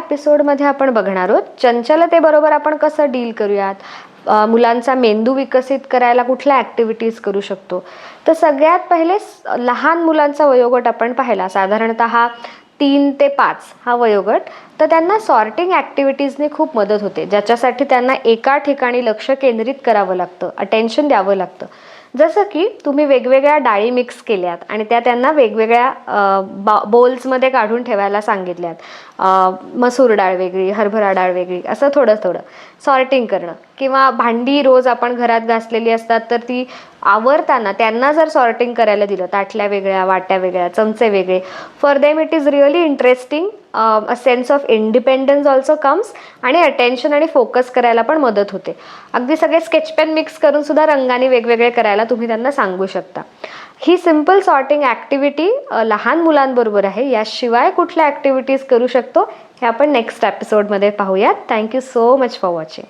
एपिसोडमध्ये आपण बघणार आहोत चंचलतेबरोबर आपण कसं डील करूयात, मुलांचा मेंदू विकसित करायला कुठल्या ॲक्टिव्हिटीज करू शकतो. तर सगळ्यात पहिले लहान मुलांचा वयोगट आपण पाहिला, साधारणतः 3 ते 5 हा वयोगट. तर त्यांना सॉर्टिंग ॲक्टिव्हिटीजने खूप मदत होते, ज्याच्यासाठी त्यांना एका ठिकाणी लक्ष केंद्रित करावं लागतं, अटेन्शन द्यावं लागतं. जसं की तुम्ही वेगवेगळ्या डाळी मिक्स केल्यात आणि त्या त्यांना वेगवेगळ्या बोल्समध्ये काढून ठेवायला सांगितल्यात. मसूर डाळ वेगळी, हरभरा डाळ वेगळी, असं थोडं थोडं सॉर्टिंग करणं. किंवा भांडी रोज आपण घरात घासलेली असतात, तर ती आवरताना त्यांना जर सॉर्टिंग करायला दिलं, ताटल्या वेगळ्या, वाट्या वेगळ्या, चमचे वेगळे, for them it is really interesting. A sense of independence also comes आणि अटेन्शन आणि फोकस करायला पण मदत होते. अगदी सगळे स्केच पेन मिक्स करून सुद्धा रंगाने वेगवेगळे करायला तुम्ही त्यांना सांगू शकता. ही सिम्पल सॉर्टिंग ॲक्टिव्हिटी लहान मुलांबरोबर आहे. याशिवाय कुठल्या ॲक्टिव्हिटीज करू शकतो हे आपण नेक्स्ट एपिसोडमध्ये पाहूयात. Thank you so much for watching.